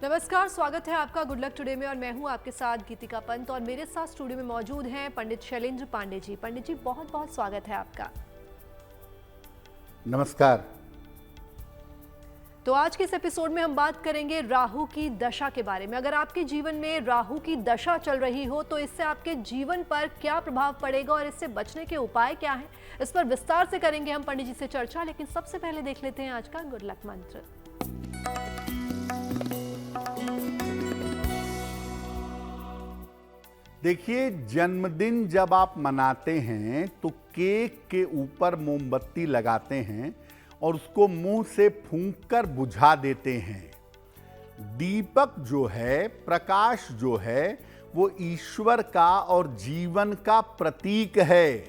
नमस्कार, स्वागत है आपका गुड लक टुडे में और मैं हूं आपके साथ गीतिका पंत और मेरे साथ स्टूडियो में मौजूद हैं पंडित शैलेंद्र पांडे जी। पंडित जी, बहुत बहुत स्वागत है आपका। नमस्कार। तो आज के इस एपिसोड में हम बात करेंगे राहु की दशा के बारे में। अगर आपके जीवन में राहु की दशा चल रही हो तो इससे आपके जीवन पर क्या प्रभाव पड़ेगा और इससे बचने के उपाय क्या हैं, इस पर विस्तार से करेंगे हम पंडित जी से चर्चा। लेकिन सबसे पहले देख लेते हैं आज का गुड लक मंत्र। देखिए, जन्मदिन जब आप मनाते हैं तो केक के ऊपर मोमबत्ती लगाते हैं और उसको मुंह से फूंककर बुझा देते हैं। दीपक जो है, प्रकाश जो है, वो ईश्वर का और जीवन का प्रतीक है।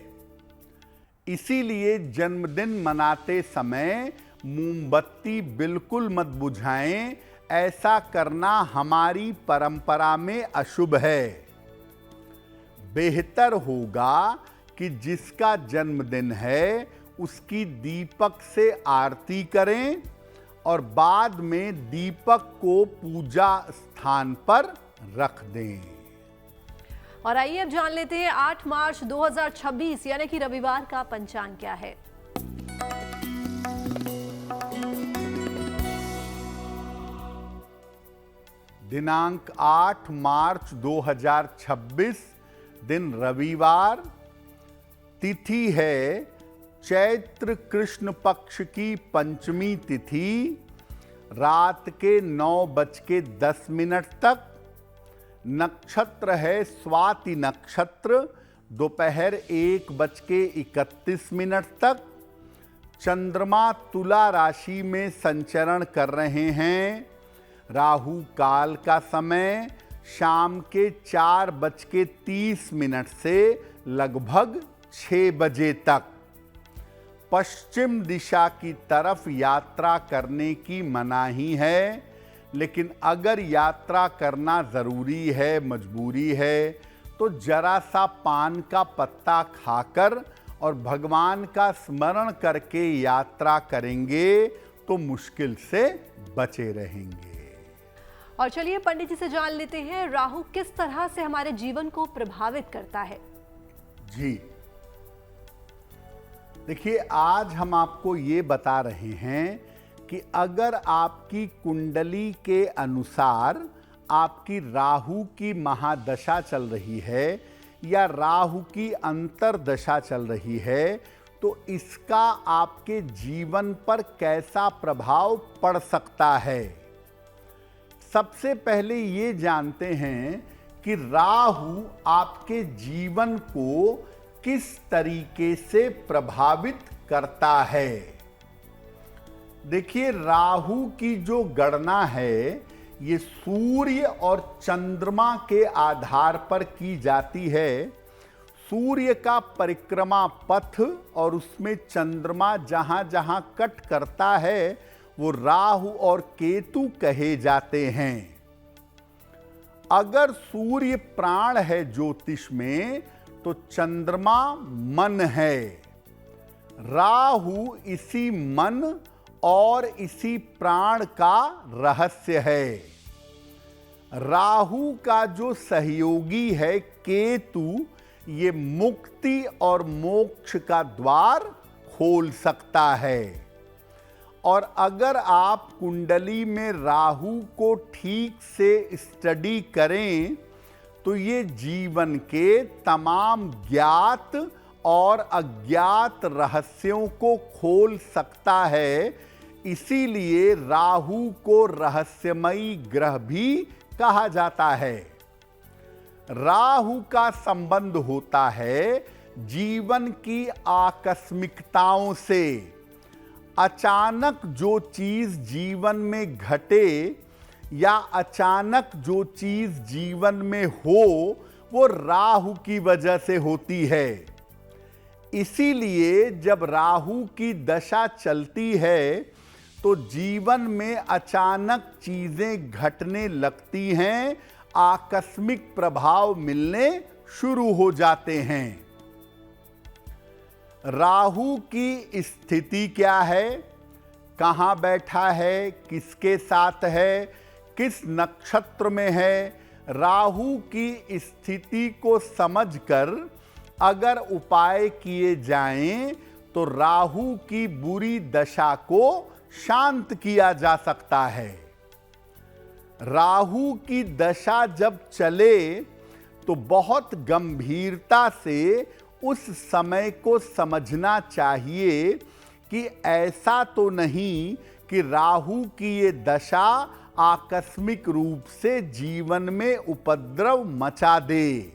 इसीलिए जन्मदिन मनाते समय मोमबत्ती बिल्कुल मत बुझाएं। ऐसा करना हमारी परंपरा में अशुभ है। बेहतर होगा कि जिसका जन्मदिन है उसकी दीपक से आरती करें और बाद में दीपक को पूजा स्थान पर रख दें। और आइए अब जान लेते हैं 8 मार्च 2026 यानी कि रविवार का पंचांग क्या है। दिनांक 8 मार्च 2026, दिन रविवार, तिथि है चैत्र कृष्ण पक्ष की पंचमी तिथि, रात के 9:10 तक। नक्षत्र है स्वाति नक्षत्र, दोपहर 1:31 तक। चंद्रमा तुला राशि में संचरण कर रहे हैं। राहु काल का समय शाम के 4:30 से लगभग 6 बजे तक। पश्चिम दिशा की तरफ यात्रा करने की मनाही है, लेकिन अगर यात्रा करना ज़रूरी है, मजबूरी है, तो जरा सा पान का पत्ता खाकर और भगवान का स्मरण करके यात्रा करेंगे तो मुश्किल से बचे रहेंगे। और चलिए पंडित जी से जान लेते हैं राहु किस तरह से हमारे जीवन को प्रभावित करता है। जी देखिए, आज हम आपको ये बता रहे हैं कि अगर आपकी कुंडली के अनुसार आपकी राहु की महादशा चल रही है या राहु की अंतर्दशा चल रही है तो इसका आपके जीवन पर कैसा प्रभाव पड़ सकता है। सबसे पहले ये जानते हैं कि राहु आपके जीवन को किस तरीके से प्रभावित करता है। देखिए, राहु की जो गणना है ये सूर्य और चंद्रमा के आधार पर की जाती है। सूर्य का परिक्रमा पथ और उसमें चंद्रमा जहां जहां कट करता है वो राहु और केतु कहे जाते हैं। अगर सूर्य प्राण है ज्योतिष में तो चंद्रमा मन है। राहु इसी मन और इसी प्राण का रहस्य है। राहु का जो सहयोगी है केतु, ये मुक्ति और मोक्ष का द्वार खोल सकता है। और अगर आप कुंडली में राहु को ठीक से स्टडी करें तो ये जीवन के तमाम ज्ञात और अज्ञात रहस्यों को खोल सकता है। इसीलिए राहु को रहस्यमयी ग्रह भी कहा जाता है। राहु का संबंध होता है जीवन की आकस्मिकताओं से। अचानक जो चीज जीवन में घटे या अचानक जो चीज जीवन में हो वो राहु की वजह से होती है। इसीलिए जब राहु की दशा चलती है तो जीवन में अचानक चीजें घटने लगती हैं, आकस्मिक प्रभाव मिलने शुरू हो जाते हैं। राहु की स्थिति क्या है, कहाँ बैठा है, किसके साथ है, किस नक्षत्र में है, राहु की स्थिति को समझकर अगर उपाय किए जाएं तो राहु की बुरी दशा को शांत किया जा सकता है। राहु की दशा जब चले तो बहुत गंभीरता से उस समय को समझना चाहिए कि ऐसा तो नहीं कि राहु की ये दशा आकस्मिक रूप से जीवन में उपद्रव मचा दे।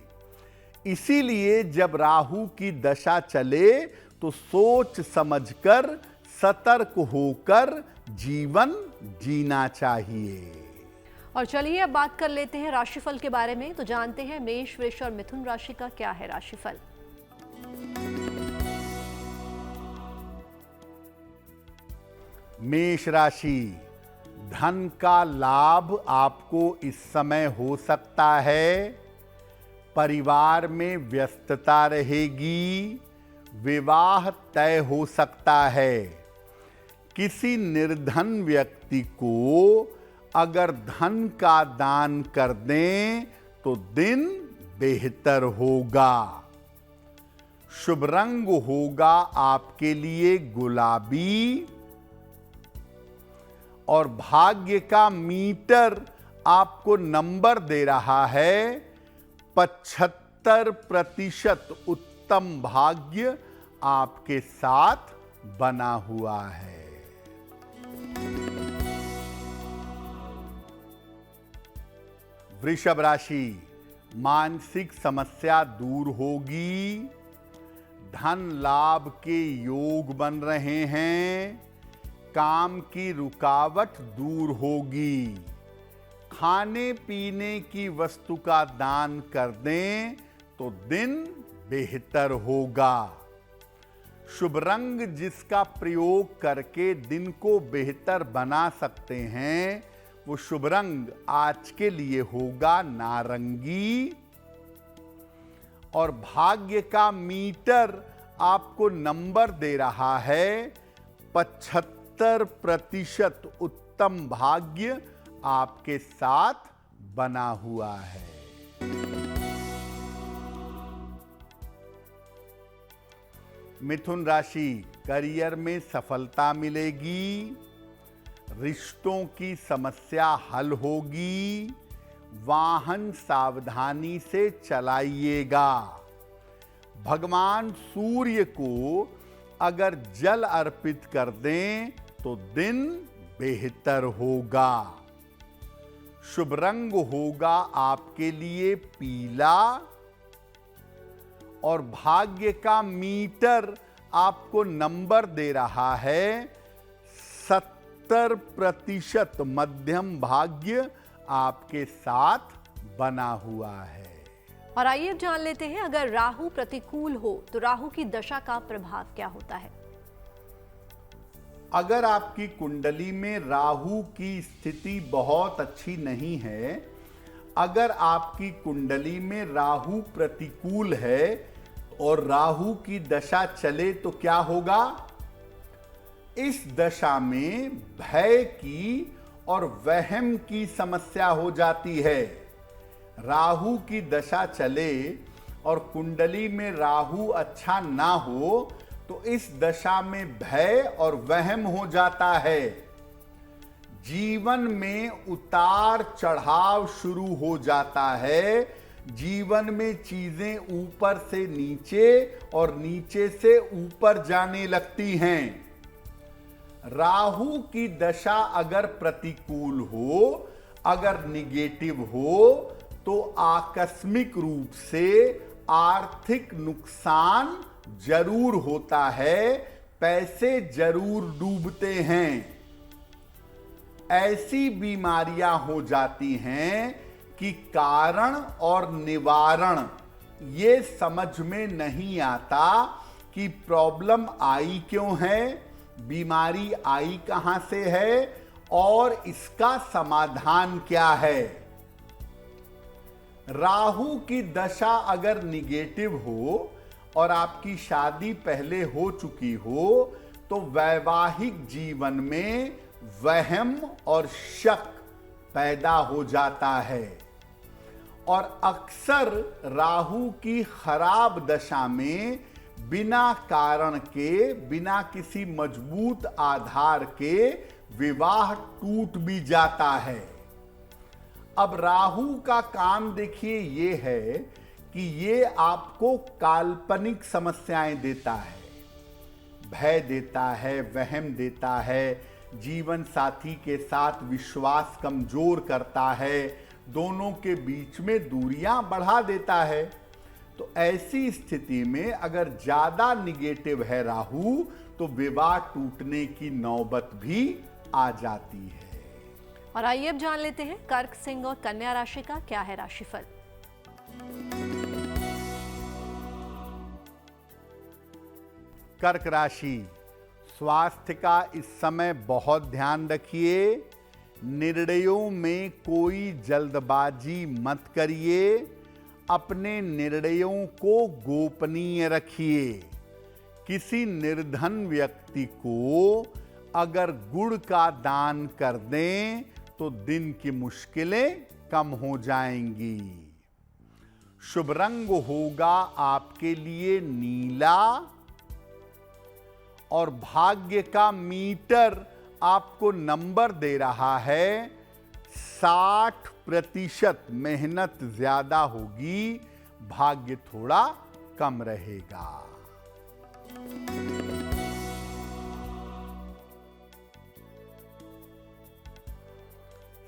इसीलिए जब राहु की दशा चले तो सोच समझकर सतर्क होकर जीवन जीना चाहिए। और चलिए अब बात कर लेते हैं राशिफल के बारे में। तो जानते हैं मेष, वृष और मिथुन राशि का क्या है राशिफल। मेष राशि, धन का लाभ आपको इस समय हो सकता है। परिवार में व्यस्तता रहेगी। विवाह तय हो सकता है। किसी निर्धन व्यक्ति को अगर धन का दान कर दें तो दिन बेहतर होगा। शुभ रंग होगा आपके लिए गुलाबी और भाग्य का मीटर आपको नंबर दे रहा है 75% उत्तम भाग्य आपके साथ बना हुआ है। वृषभ राशि, मानसिक समस्या दूर होगी। धन लाभ के योग बन रहे हैं। काम की रुकावट दूर होगी। खाने पीने की वस्तु का दान कर दें तो दिन बेहतर होगा। शुभ रंग जिसका प्रयोग करके दिन को बेहतर बना सकते हैं वो शुभ रंग आज के लिए होगा नारंगी। और भाग्य का मीटर आपको नंबर दे रहा है 75% उत्तम भाग्य आपके साथ बना हुआ है। मिथुन राशि, करियर में सफलता मिलेगी। रिश्तों की समस्या हल होगी। वाहन सावधानी से चलाइएगा। भगवान सूर्य को अगर जल अर्पित कर दें तो दिन बेहतर होगा। शुभ रंग होगा आपके लिए पीला और भाग्य का मीटर आपको नंबर दे रहा है 70% मध्यम भाग्य आपके साथ बना हुआ है। और आइए अब जान लेते हैं अगर राहु प्रतिकूल हो तो राहु की दशा का प्रभाव क्या होता है। अगर आपकी कुंडली में राहु की स्थिति बहुत अच्छी नहीं है, अगर आपकी कुंडली में राहु प्रतिकूल है और राहु की दशा चले तो क्या होगा? इस दशा में भय की और वहम की समस्या हो जाती है। राहु की दशा चले और कुंडली में राहु अच्छा ना हो तो इस दशा में भय और वहम हो जाता है। जीवन में उतार चढ़ाव शुरू हो जाता है। जीवन में चीजें ऊपर से नीचे और नीचे से ऊपर जाने लगती हैं। राहु की दशा अगर प्रतिकूल हो, अगर निगेटिव हो तो आकस्मिक रूप से आर्थिक नुकसान जरूर होता है, पैसे जरूर डूबते हैं। ऐसी बीमारियां हो जाती हैं कि कारण और निवारण ये समझ में नहीं आता कि प्रॉब्लम आई क्यों है, बीमारी आई कहां से है और इसका समाधान क्या है। राहु की दशा अगर निगेटिव हो और आपकी शादी पहले हो चुकी हो तो वैवाहिक जीवन में वहम और शक पैदा हो जाता है। और अक्सर राहु की खराब दशा में बिना कारण के, बिना किसी मजबूत आधार के विवाह टूट भी जाता है। अब राहु का काम देखिए ये है कि ये आपको काल्पनिक समस्याएं देता है, भय देता है, वहम देता है, जीवन साथी के साथ विश्वास कमजोर करता है, दोनों के बीच में दूरियां बढ़ा देता है। तो ऐसी स्थिति में अगर ज्यादा निगेटिव है राहु तो विवाह टूटने की नौबत भी आ जाती है। और आइए अब जान लेते हैं कर्क, सिंह और कन्या राशि का क्या है राशिफल। कर्क राशि, स्वास्थ्य का इस समय बहुत ध्यान रखिए। निर्णयों में कोई जल्दबाजी मत करिए। अपने निर्णयों को गोपनीय रखिए। किसी निर्धन व्यक्ति को अगर गुड़ का दान कर दें तो दिन की मुश्किलें कम हो जाएंगी। शुभ रंग होगा आपके लिए नीला और भाग्य का मीटर आपको नंबर दे रहा है 60%। मेहनत ज्यादा होगी, भाग्य थोड़ा कम रहेगा।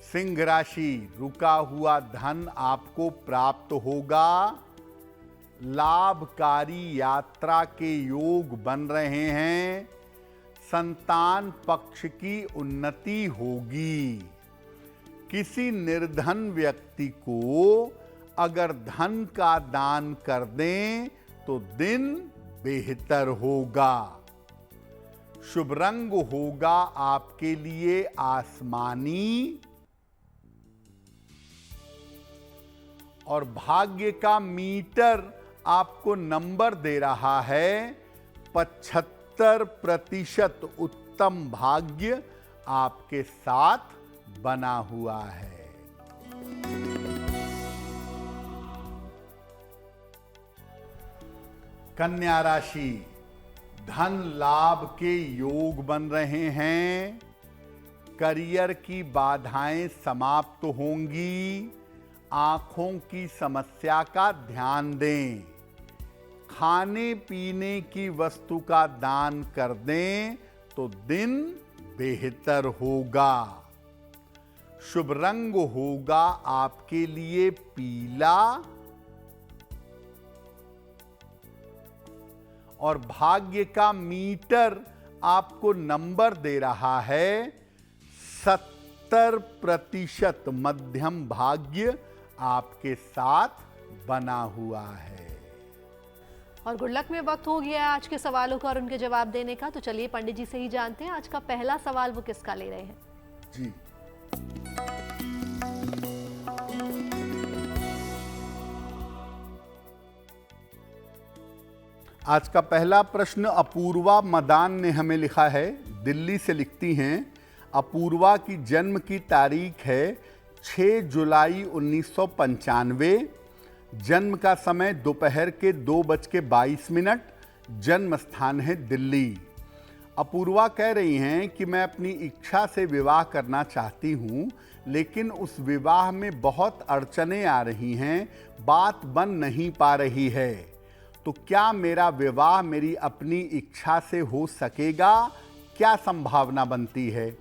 सिंह राशि, रुका हुआ धन आपको प्राप्त होगा। लाभकारी यात्रा के योग बन रहे हैं। संतान पक्ष की उन्नति होगी। किसी निर्धन व्यक्ति को अगर धन का दान कर दें तो दिन बेहतर होगा। शुभ रंग होगा आपके लिए आसमानी और भाग्य का मीटर आपको नंबर दे रहा है 75%। उत्तम भाग्य आपके साथ बना हुआ है। कन्या राशि, धन लाभ के योग बन रहे हैं। करियर की बाधाएं समाप्त होंगी। आंखों की समस्या का ध्यान दें। खाने पीने की वस्तु का दान कर दें तो दिन बेहतर होगा। शुभ रंग होगा आपके लिए पीला और भाग्य का मीटर आपको नंबर दे रहा है 70%। मध्यम भाग्य आपके साथ बना हुआ है। और गुड लक में वक्त हो गया है आज के सवालों का और उनके जवाब देने का। तो चलिए पंडित जी से ही जानते हैं आज का पहला सवाल वो किसका ले रहे हैं। जी, आज का पहला प्रश्न अपूर्वा मदान ने हमें लिखा है। दिल्ली से लिखती हैं। अपूर्वा की जन्म की तारीख है 6 जुलाई 1995। जन्म का समय दोपहर के 2:22। जन्म स्थान है दिल्ली। अपूर्वा कह रही हैं कि मैं अपनी इच्छा से विवाह करना चाहती हूँ, लेकिन उस विवाह में बहुत अड़चनें आ रही हैं, बात बन नहीं पा रही है। तो क्या मेरा विवाह मेरी अपनी इच्छा से हो सकेगा? क्या संभावना बनती है?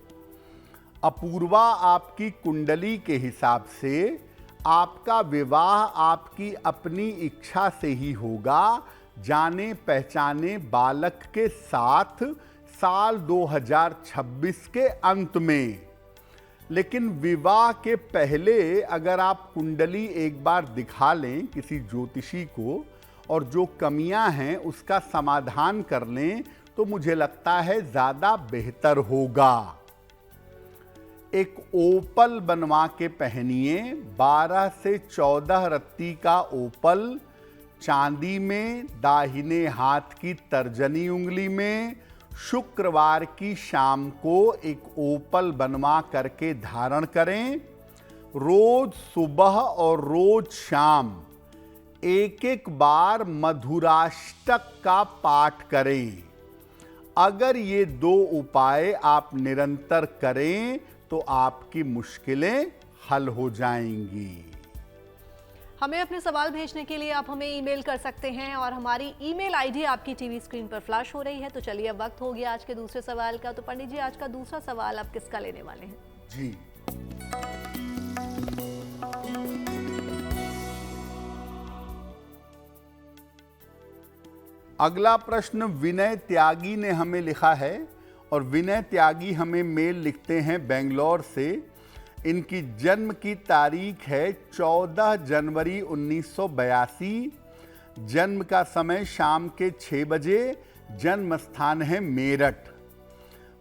अपूर्वा, आपकी कुंडली के हिसाब से आपका विवाह आपकी अपनी इच्छा से ही होगा, जाने पहचाने बालक के साथ साल 2026 के अंत में। लेकिन विवाह के पहले अगर आप कुंडली एक बार दिखा लें किसी ज्योतिषी को और जो कमियां हैं उसका समाधान कर लें तो मुझे लगता है ज़्यादा बेहतर होगा। एक ओपल बनवा के पहनिए, 12 से 14 रत्ती का ओपल, चांदी में, दाहिने हाथ की तर्जनी उंगली में। शुक्रवार की शाम को एक ओपल बनवा करके धारण करें रोज सुबह और रोज शाम एक एक बार मधुराष्टक का पाठ करें। अगर ये 2 उपाय आप निरंतर करें तो आपकी मुश्किलें हल हो जाएंगी। हमें अपने सवाल भेजने के लिए आप हमें ईमेल कर सकते हैं और हमारी ईमेल आईडी आपकी टीवी स्क्रीन पर फ्लैश हो रही है। तो चलिए अब वक्त हो गया आज के दूसरे सवाल का। तो पंडित जी, आज का दूसरा सवाल आप किसका लेने वाले हैं? जी, अगला प्रश्न विनय त्यागी ने हमें लिखा है और विनय त्यागी हमें मेल लिखते हैं बेंगलोर से। इनकी जन्म की तारीख है 14 जनवरी 1982। जन्म का समय शाम के 6 बजे। जन्म स्थान है मेरठ।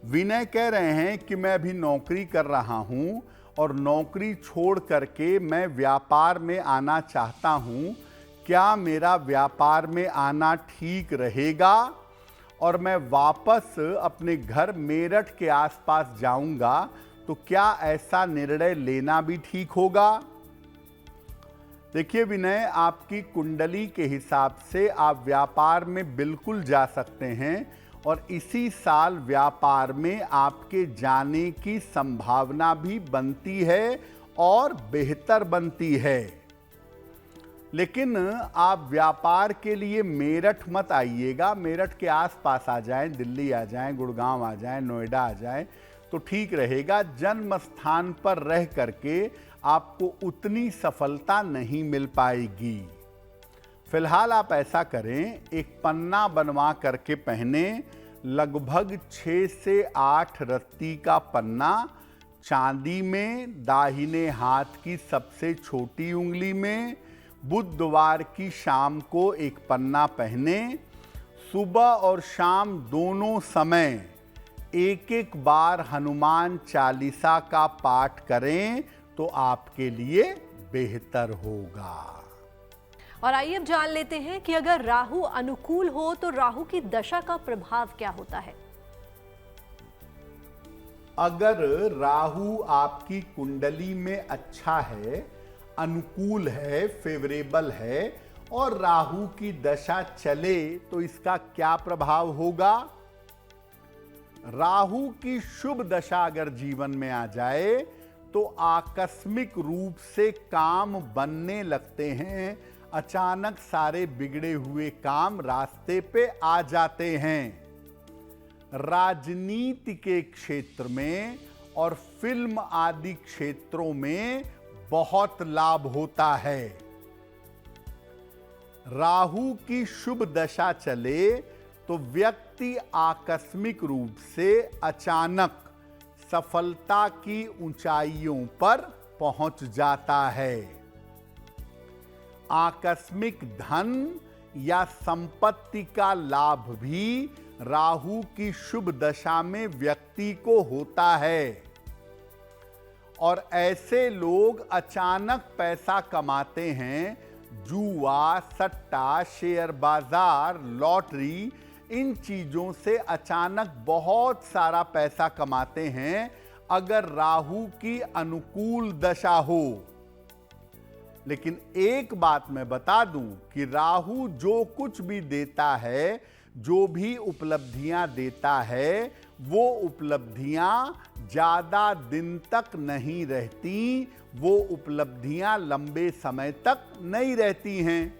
विनय कह रहे हैं कि मैं अभी नौकरी कर रहा हूं और नौकरी छोड़ करके मैं व्यापार में आना चाहता हूं। क्या मेरा व्यापार में आना ठीक रहेगा और मैं वापस अपने घर मेरठ के आसपास जाऊंगा तो क्या ऐसा निर्णय लेना भी ठीक होगा? देखिए विनय, आपकी कुंडली के हिसाब से आप व्यापार में बिल्कुल जा सकते हैं और इसी साल व्यापार में आपके जाने की संभावना भी बनती है और बेहतर बनती है। लेकिन आप व्यापार के लिए मेरठ मत आइएगा। मेरठ के आसपास आ जाएं, दिल्ली आ जाएं, गुड़गांव आ जाएं, नोएडा आ जाएं तो ठीक रहेगा। जन्म स्थान पर रह करके आपको उतनी सफलता नहीं मिल पाएगी। फिलहाल आप ऐसा करें, एक पन्ना बनवा करके पहने, लगभग 6 से 8 रत्ती का पन्ना, चांदी में, दाहिने हाथ की सबसे छोटी उंगली में। बुधवार की शाम को एक पन्ना पहने। सुबह और शाम दोनों समय एक एक बार हनुमान चालीसा का पाठ करें तो आपके लिए बेहतर होगा। और आइए अब जान लेते हैं कि अगर राहु अनुकूल हो तो राहु की दशा का प्रभाव क्या होता है। अगर राहु आपकी कुंडली में अच्छा है, अनुकूल है, फेवरेबल है और राहु की दशा चले तो इसका क्या प्रभाव होगा? राहु की शुभ दशा अगर जीवन में आ जाए तो आकस्मिक रूप से काम बनने लगते हैं। अचानक सारे बिगड़े हुए काम रास्ते पे आ जाते हैं। राजनीति के क्षेत्र में और फिल्म आदि क्षेत्रों में बहुत लाभ होता है। राहु की शुभ दशा चले तो व्यक्ति आकस्मिक रूप से अचानक सफलता की ऊंचाइयों पर पहुंच जाता है। आकस्मिक धन या संपत्ति का लाभ भी राहु की शुभ दशा में व्यक्ति को होता है और ऐसे लोग अचानक पैसा कमाते हैं। जुआ, सट्टा, शेयर बाजार, लॉटरी, इन चीजों से अचानक बहुत सारा पैसा कमाते हैं अगर राहु की अनुकूल दशा हो। लेकिन एक बात मैं बता दूं कि राहु जो कुछ भी देता है, जो भी उपलब्धियां देता है, वो उपलब्धियां ज्यादा दिन तक नहीं रहती। वो उपलब्धियां लंबे समय तक नहीं रहती हैं।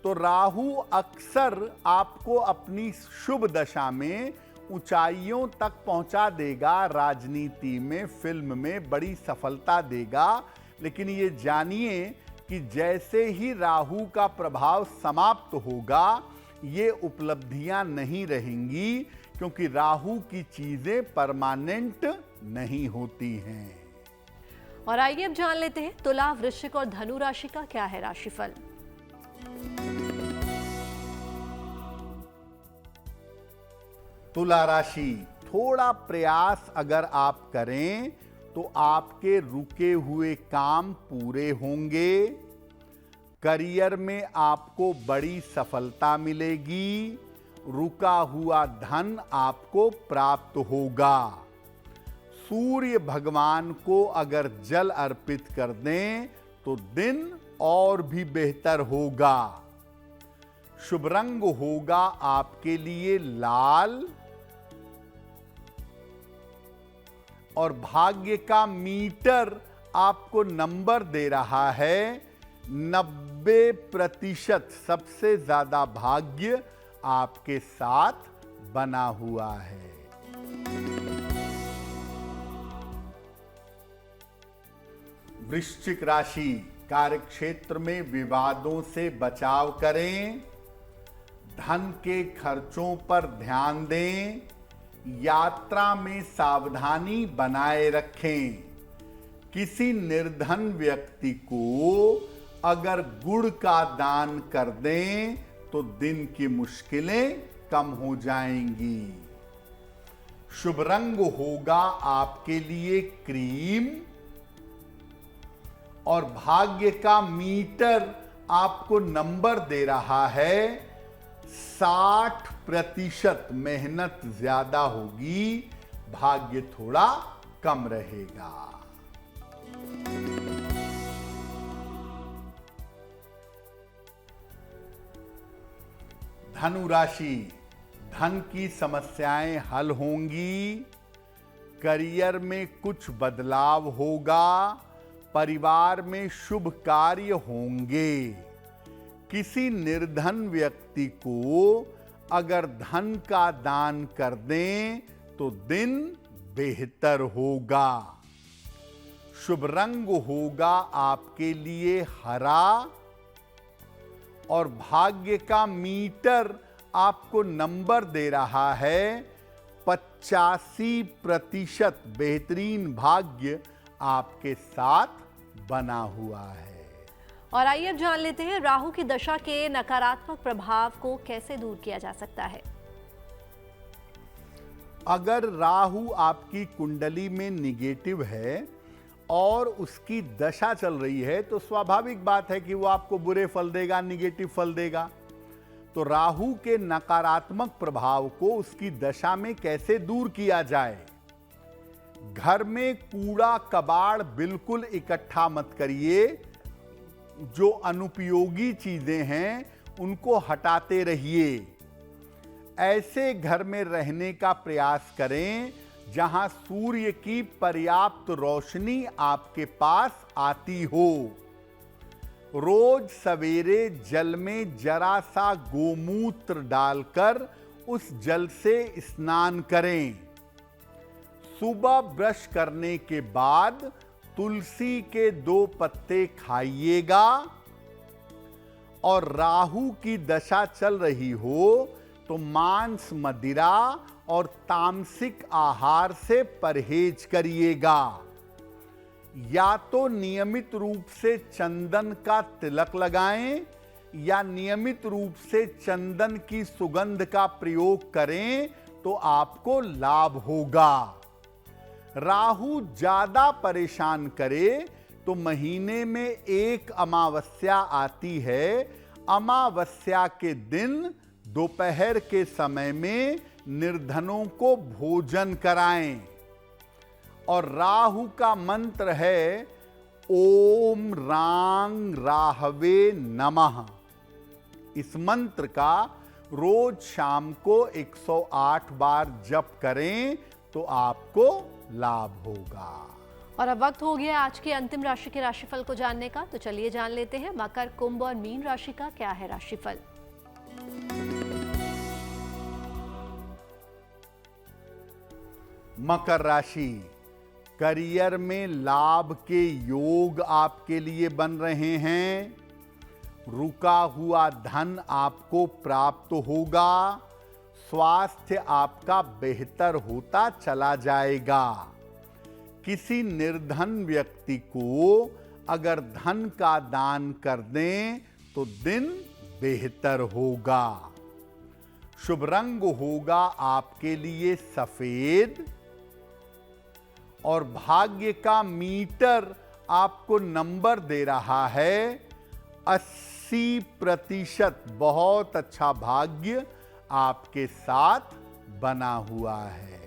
तो राहु अक्सर आपको अपनी शुभ दशा में ऊंचाइयों तक पहुंचा देगा। राजनीति में, फिल्म में बड़ी सफलता देगा। लेकिन ये जानिए कि जैसे ही राहु का प्रभाव समाप्त होगा, ये उपलब्धियां नहीं रहेंगी, क्योंकि राहु की चीजें परमानेंट नहीं होती हैं। और आइए अब जान लेते हैं तुला, वृश्चिक और धनु राशि का क्या है राशिफल। तुला राशि, थोड़ा प्रयास अगर आप करें तो आपके रुके हुए काम पूरे होंगे। करियर में आपको बड़ी सफलता मिलेगी। रुका हुआ धन आपको प्राप्त होगा। सूर्य भगवान को अगर जल अर्पित कर दें तो दिन और भी बेहतर होगा। शुभ रंग होगा आपके लिए लाल और भाग्य का मीटर आपको नंबर दे रहा है 90%। सबसे ज्यादा भाग्य आपके साथ बना हुआ है। वृश्चिक राशि, कार्यक्षेत्र में विवादों से बचाव करें, धन के खर्चों पर ध्यान दें, यात्रा में सावधानी बनाए रखें। किसी निर्धन व्यक्ति को अगर गुड़ का दान कर दें तो दिन की मुश्किलें कम हो जाएंगी। शुभ रंग होगा आपके लिए क्रीम और भाग्य का मीटर आपको नंबर दे रहा है 60%। मेहनत ज्यादा होगी, भाग्य थोड़ा कम रहेगा। धनु राशि, धन की समस्याएं हल होंगी, करियर में कुछ बदलाव होगा, परिवार में शुभ कार्य होंगे। किसी निर्धन व्यक्ति को अगर धन का दान कर दें तो दिन बेहतर होगा। शुभ रंग होगा आपके लिए हरा और भाग्य का मीटर आपको नंबर दे रहा है 85%। बेहतरीन भाग्य आपके साथ बना हुआ है। और आइए अब जान लेते हैं राहु की दशा के नकारात्मक प्रभाव को कैसे दूर किया जा सकता है। अगर राहु आपकी कुंडली में निगेटिव है और उसकी दशा चल रही है तो स्वाभाविक बात है कि वो आपको बुरे फल देगा, निगेटिव फल देगा। तो राहु के नकारात्मक प्रभाव को उसकी दशा में कैसे दूर किया जाए? घर में कूड़ा कबाड़ बिल्कुल इकट्ठा मत करिए। जो अनुपयोगी चीजें हैं उनको हटाते रहिए। ऐसे घर में रहने का प्रयास करें जहां सूर्य की पर्याप्त रोशनी आपके पास आती हो। रोज सवेरे जल में जरा सा गोमूत्र डालकर उस जल से स्नान करें। सुबह ब्रश करने के बाद तुलसी के 2 पत्ते खाइएगा। और राहु की दशा चल रही हो तो मांस, मदिरा और तामसिक आहार से परहेज करिएगा। या तो नियमित रूप से चंदन का तिलक लगाएं या नियमित रूप से चंदन की सुगंध का प्रयोग करें तो आपको लाभ होगा। राहु ज्यादा परेशान करे तो महीने में एक अमावस्या आती है। अमावस्या के दिन दोपहर के समय में निर्धनों को भोजन कराएं। और राहु का मंत्र है ओम रांग राहवे नमः। इस मंत्र का रोज शाम को 108 बार जप करें तो आपको लाभ होगा। और अब वक्त हो गया आज की अंतिम राशि के राशिफल को जानने का। तो चलिए जान लेते हैं मकर, कुंभ और मीन राशि का क्या है राशिफल। मकर राशि, करियर में लाभ के योग आपके लिए बन रहे हैं। रुका हुआ धन आपको प्राप्त होगा। स्वास्थ्य आपका बेहतर होता चला जाएगा। किसी निर्धन व्यक्ति को अगर धन का दान कर दें तो दिन बेहतर होगा। शुभ रंग होगा आपके लिए सफेद और भाग्य का मीटर आपको नंबर दे रहा है 80%। बहुत अच्छा भाग्य आपके साथ बना हुआ है।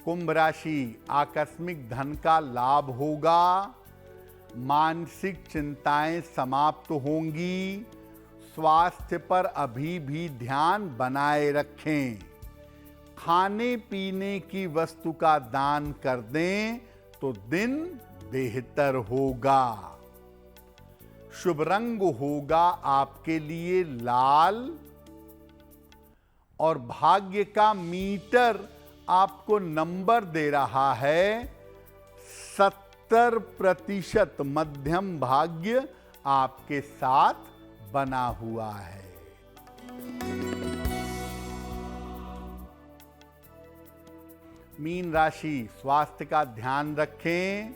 कुंभ राशि, आकस्मिक धन का लाभ होगा, मानसिक चिंताएं समाप्त होंगी, स्वास्थ्य पर अभी भी ध्यान बनाए रखें। खाने पीने की वस्तु का दान कर दें तो दिन बेहतर होगा। शुभ रंग होगा आपके लिए लाल, और भाग्य का मीटर आपको नंबर दे रहा है 70%। मध्यम भाग्य आपके साथ बना हुआ है। मीन राशि, स्वास्थ्य का ध्यान रखें,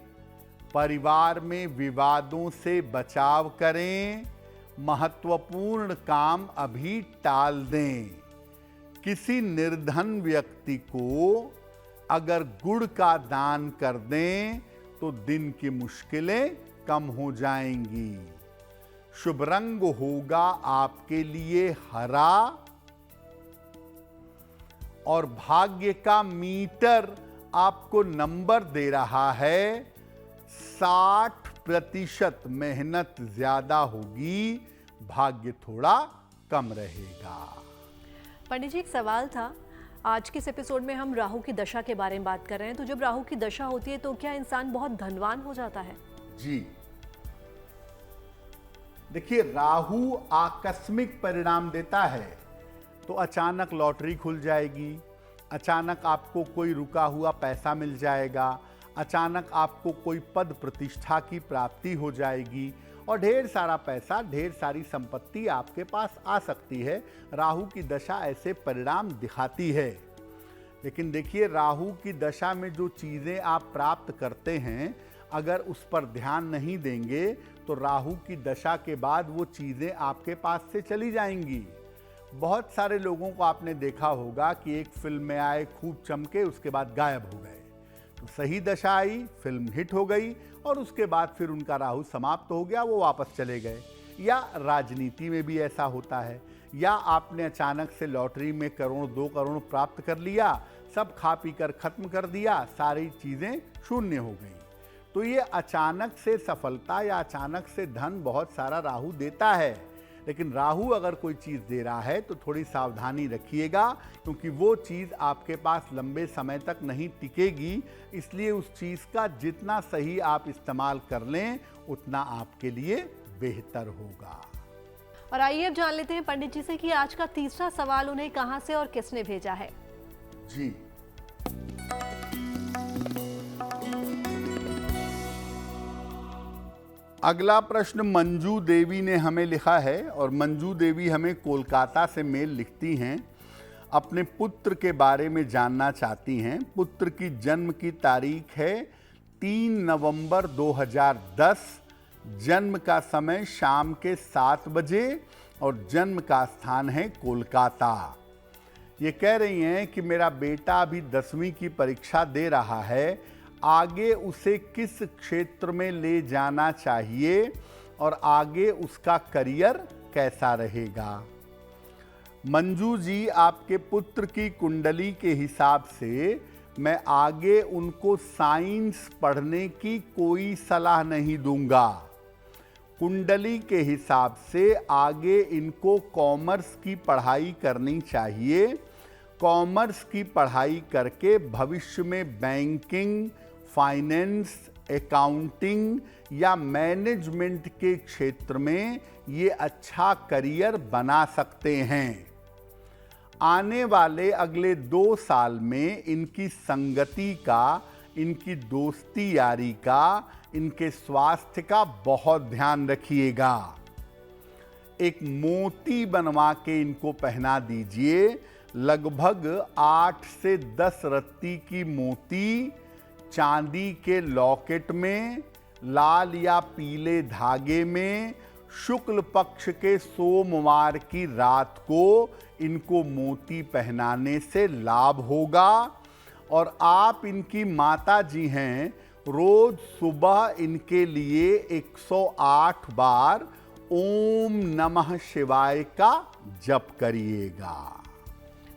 परिवार में विवादों से बचाव करें, महत्वपूर्ण काम अभी टाल दें। किसी निर्धन व्यक्ति को अगर गुड़ का दान कर दें तो दिन की मुश्किलें कम हो जाएंगी। शुभ रंग होगा आपके लिए हरा, और भाग्य का मीटर आपको नंबर दे रहा है 60%। मेहनत ज्यादा होगी, भाग्य थोड़ा कम रहेगा। पंडित जी, एक सवाल था। आज के इस एपिसोड में हम राहु की दशा के बारे में बात कर रहे हैं, तो जब राहु की दशा होती है तो क्या इंसान बहुत धनवान हो जाता है? जी देखिए, राहु आकस्मिक परिणाम देता है, तो अचानक लॉटरी खुल जाएगी, अचानक आपको कोई रुका हुआ पैसा मिल जाएगा, अचानक आपको कोई पद प्रतिष्ठा की प्राप्ति हो जाएगी, और ढेर सारा पैसा, ढेर सारी संपत्ति आपके पास आ सकती है। राहु की दशा ऐसे परिणाम दिखाती है। लेकिन देखिए, राहु की दशा में जो चीज़ें आप प्राप्त करते हैं, अगर उस पर ध्यान नहीं देंगे तो राहु की दशा के बाद वो चीज़ें आपके पास से चली जाएंगी। बहुत सारे लोगों को आपने देखा होगा कि एक फिल्म में आए, खूब चमके, उसके बाद गायब हो गए। तो सही दशा आई, फिल्म हिट हो गई, और उसके बाद फिर उनका राहु समाप्त हो गया, वो वापस चले गए। या राजनीति में भी ऐसा होता है, या आपने अचानक से लॉटरी में करोड़ 2 करोड़ प्राप्त कर लिया, सब खा पी कर खत्म कर दिया, सारी चीज़ें शून्य हो गई। तो ये अचानक से सफलता या अचानक से धन बहुत सारा राहु देता है। लेकिन राहु अगर कोई चीज़ दे रहा है तो थोड़ी सावधानी रखिएगा, क्योंकि वो चीज़ आपके पास लंबे समय तक नहीं टिकेगी। इसलिए उस चीज़ का जितना सही आप इस्तेमाल कर लें, उतना आपके लिए बेहतर होगा। और आइए अब जान लेते हैं पंडित जी से कि आज का तीसरा सवाल उन्हें कहां से और किसने भेजा है। जी, अगला प्रश्न मंजू देवी ने हमें लिखा है, और मंजू देवी हमें कोलकाता से मेल लिखती हैं। अपने पुत्र के बारे में जानना चाहती हैं। पुत्र की जन्म की तारीख है 3 नवंबर 2010, जन्म का समय शाम के 7 बजे, और जन्म का स्थान है कोलकाता। ये कह रही हैं कि मेरा बेटा अभी 10वीं की परीक्षा दे रहा है, आगे उसे किस क्षेत्र में ले जाना चाहिए और आगे उसका करियर कैसा रहेगा। मंजू जी, आपके पुत्र की कुंडली के हिसाब से मैं आगे उनको साइंस पढ़ने की कोई सलाह नहीं दूंगा। कुंडली के हिसाब से आगे इनको कॉमर्स की पढ़ाई करनी चाहिए। कॉमर्स की पढ़ाई करके भविष्य में बैंकिंग, फाइनेंस, अकाउंटिंग या मैनेजमेंट के क्षेत्र में ये अच्छा करियर बना सकते हैं। आने वाले अगले 2 साल में इनकी संगति का, इनकी दोस्ती यारी का, इनके स्वास्थ्य का बहुत ध्यान रखिएगा। एक मोती बनवा के इनको पहना दीजिए। लगभग 8 से 10 रत्ती की मोती चांदी के लॉकेट में, लाल या पीले धागे में, शुक्ल पक्ष के सोमवार की रात को इनको मोती पहनाने से लाभ होगा। और आप इनकी माता जी हैं, रोज सुबह इनके लिए 108 बार ओम नमः शिवाय का जप करिएगा।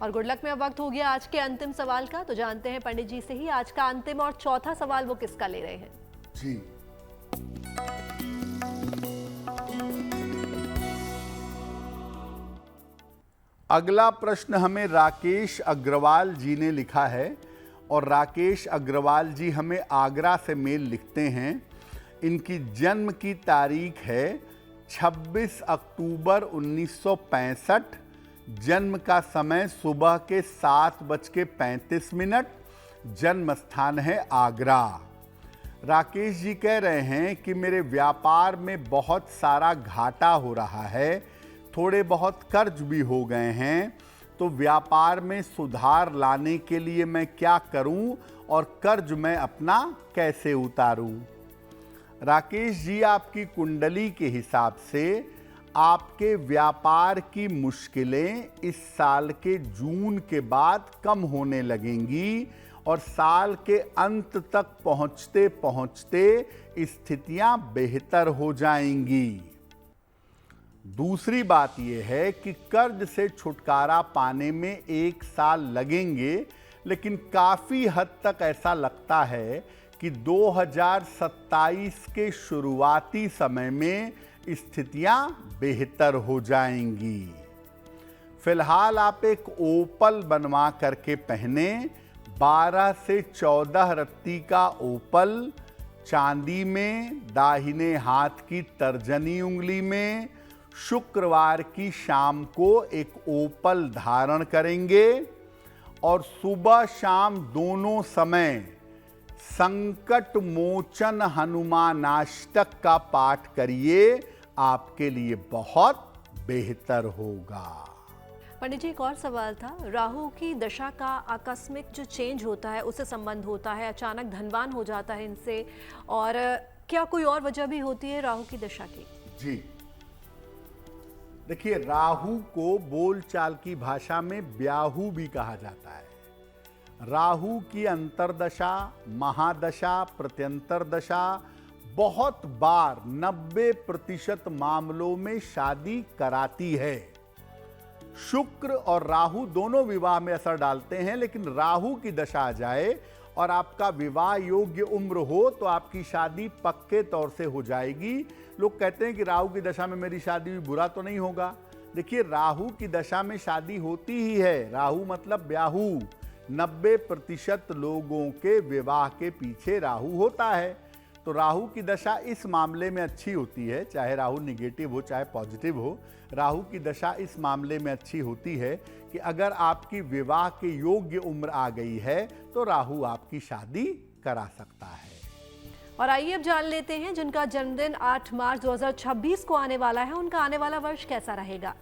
और गुड लक में अब वक्त हो गया आज के अंतिम सवाल का, तो जानते हैं पंडित जी से ही आज का अंतिम और चौथा सवाल वो किसका ले रहे हैं। जी, अगला प्रश्न हमें राकेश अग्रवाल जी ने लिखा है और राकेश अग्रवाल जी हमें आगरा से मेल लिखते हैं। इनकी जन्म की तारीख है 26 अक्टूबर 1965। जन्म का समय सुबह के 7:35। जन्म स्थान है आगरा। राकेश जी कह रहे हैं कि मेरे व्यापार में बहुत सारा घाटा हो रहा है, थोड़े बहुत कर्ज भी हो गए हैं, तो व्यापार में सुधार लाने के लिए मैं क्या करूं और कर्ज मैं अपना कैसे उतारूं। राकेश जी, आपकी कुंडली के हिसाब से आपके व्यापार की मुश्किलें इस साल के जून के बाद कम होने लगेंगी और साल के अंत तक पहुंचते पहुंचते स्थितियां बेहतर हो जाएंगी। दूसरी बात यह है कि कर्ज से छुटकारा पाने में 1 साल लगेंगे, लेकिन काफी हद तक ऐसा लगता है कि 2027 के शुरुआती समय में स्थितियां बेहतर हो जाएंगी। फिलहाल आप एक ओपल बनवा करके पहने, 12 से 14 रत्ती का ओपल, चांदी में, दाहिने हाथ की तर्जनी उंगली में, शुक्रवार की शाम को एक ओपल धारण करेंगे और सुबह शाम दोनों समय संकट मोचन हनुमानाष्टक का पाठ करिए, आपके लिए बहुत बेहतर होगा। पंडित जी, एक और सवाल था। राहु की दशा का आकस्मिक जो चेंज होता है उससे संबंध होता है, अचानक धनवान हो जाता है इनसे, और क्या कोई और वजह भी होती है राहु की दशा की? जी, देखिए, राहु को बोलचाल की भाषा में ब्याहु भी कहा जाता है। राहु की अंतर्दशा, महादशा, प्रत्यंतर दशा बहुत बार 90% मामलों में शादी कराती है। शुक्र और राहु दोनों विवाह में असर डालते हैं, लेकिन राहु की दशा आ जाए और आपका विवाह योग्य उम्र हो तो आपकी शादी पक्के तौर से हो जाएगी। लोग कहते हैं कि राहु की दशा में मेरी शादी हुई, बुरा तो नहीं होगा। देखिए, राहु की दशा में शादी होती ही है। राहु मतलब ब्याहु। 90% लोगों के विवाह के पीछे राहु होता है। तो राहु की दशा इस मामले में अच्छी होती है, चाहे राहु निगेटिव हो चाहे पॉजिटिव हो। राहु की दशा इस मामले में अच्छी होती है कि अगर आपकी विवाह के योग्य उम्र आ गई है तो राहु आपकी शादी करा सकता है। और आइए अब जान लेते हैं जिनका जन्मदिन 8 मार्च 2026 को आने वाला है, उनका आने वाला वर्ष कैसा रहेगा।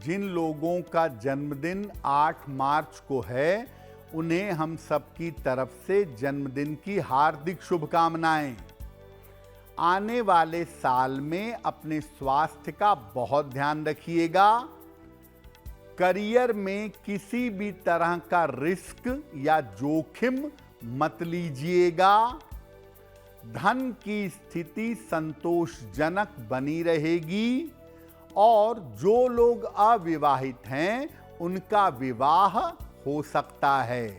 जिन लोगों का जन्मदिन 8 मार्च को है, उन्हें हम सबकी तरफ से जन्मदिन की हार्दिक शुभकामनाएं। आने वाले साल में अपने स्वास्थ्य का बहुत ध्यान रखिएगा। करियर में किसी भी तरह का रिस्क या जोखिम मत लीजिएगा। धन की स्थिति संतोषजनक बनी रहेगी और जो लोग अविवाहित हैं उनका विवाह हो सकता है।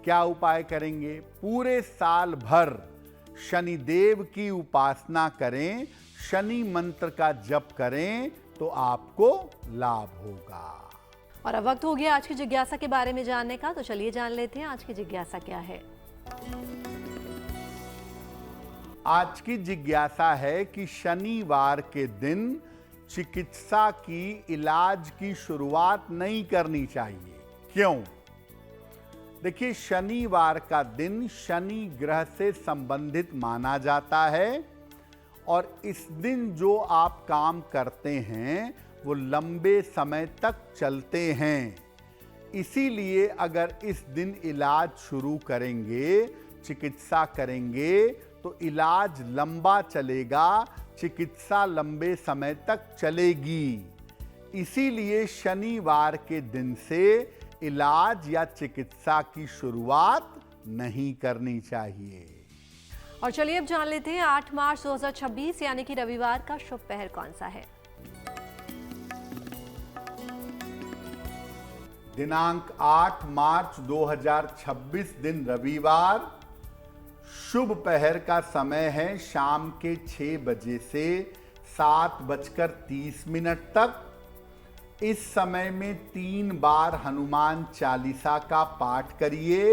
क्या उपाय करेंगे? पूरे साल भर शनिदेव की उपासना करें, शनि मंत्र का जप करें तो आपको लाभ होगा। और अब वक्त हो गया आज की जिज्ञासा के बारे में जानने का, तो चलिए जान लेते हैं आज की जिज्ञासा क्या है। आज की जिज्ञासा है कि शनिवार के दिन चिकित्सा की, इलाज की शुरुआत नहीं करनी चाहिए। क्यों? देखिए, शनिवार का दिन शनि ग्रह से संबंधित माना जाता है और इस दिन जो आप काम करते हैं वो लंबे समय तक चलते हैं। इसीलिए अगर इस दिन इलाज शुरू करेंगे, चिकित्सा करेंगे तो इलाज लंबा चलेगा, चिकित्सा लंबे समय तक चलेगी। इसीलिए शनिवार के दिन से इलाज या चिकित्सा की शुरुआत नहीं करनी चाहिए। और चलिए अब जान लेते हैं 8 मार्च 2026 यानी कि रविवार का शुभ पहर कौन सा है। दिनांक 8 मार्च 2026 दिन रविवार। शुभ पहर का समय है शाम के 6 बजे से 7:30 तक। इस समय में 3 बार हनुमान चालीसा का पाठ करिए।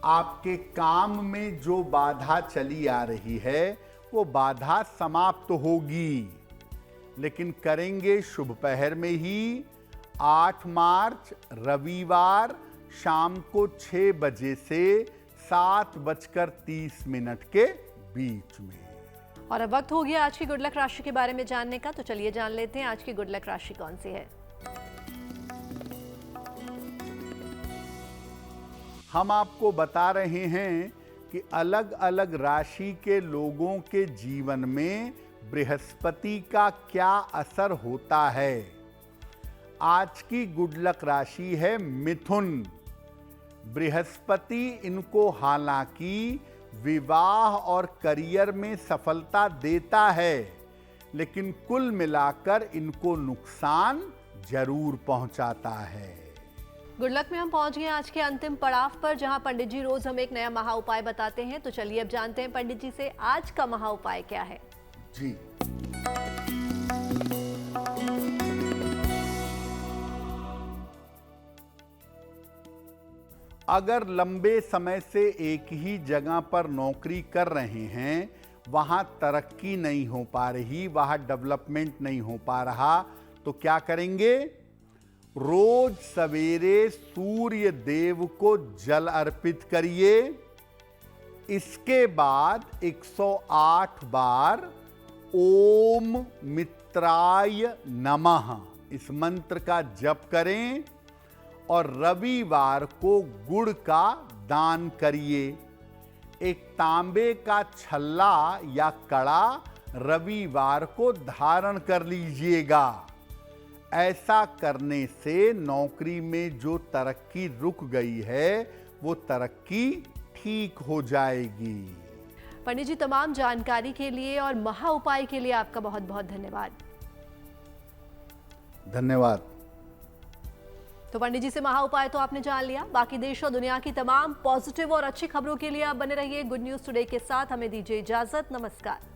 आपके काम में जो बाधा चली आ रही है वो बाधा समाप्त होगी, लेकिन करेंगे शुभ पहर में ही। 8 मार्च रविवार शाम को 6 बजे से 7:30 के बीच में। और अब वक्त हो गया आज की गुड लक राशि के बारे में जानने का, तो चलिए जान लेते हैं आज की गुड लक राशि कौन सी है। हम आपको बता रहे हैं कि अलग अलग राशि के लोगों के जीवन में बृहस्पति का क्या असर होता है। आज की गुड लक राशि है मिथुन। बृहस्पति इनको हालांकि विवाह और करियर में सफलता देता है, लेकिन कुल मिलाकर इनको नुकसान जरूर पहुंचाता है। गुड लक में हम पहुंच गए आज के अंतिम पड़ाव पर, जहां पंडित जी रोज हमें एक नया महा उपाय बताते हैं। तो चलिए अब जानते हैं पंडित जी से आज का महा उपाय क्या है। जी, अगर लंबे समय से एक ही जगह पर नौकरी कर रहे हैं, वहां तरक्की नहीं हो पा रही, वहां डेवलपमेंट नहीं हो पा रहा, तो क्या करेंगे? रोज सवेरे सूर्य देव को जल अर्पित करिए। इसके बाद 108 बार ओम मित्राय नमः इस मंत्र का जप करें और रविवार को गुड़ का दान करिए। एक तांबे का छल्ला या कड़ा रविवार को धारण कर लीजिएगा। ऐसा करने से नौकरी में जो तरक्की रुक गई है वो तरक्की ठीक हो जाएगी। पंडित जी तमाम जानकारी के लिए और महा उपाय के लिए आपका बहुत बहुत धन्यवाद। धन्यवाद। तो पंडित जी से महा उपाय तो आपने जान लिया। बाकी देश और दुनिया की तमाम पॉजिटिव और अच्छी खबरों के लिए आप बने रहिए गुड न्यूज टुडे के साथ। हमें दीजिए इजाजत। नमस्कार।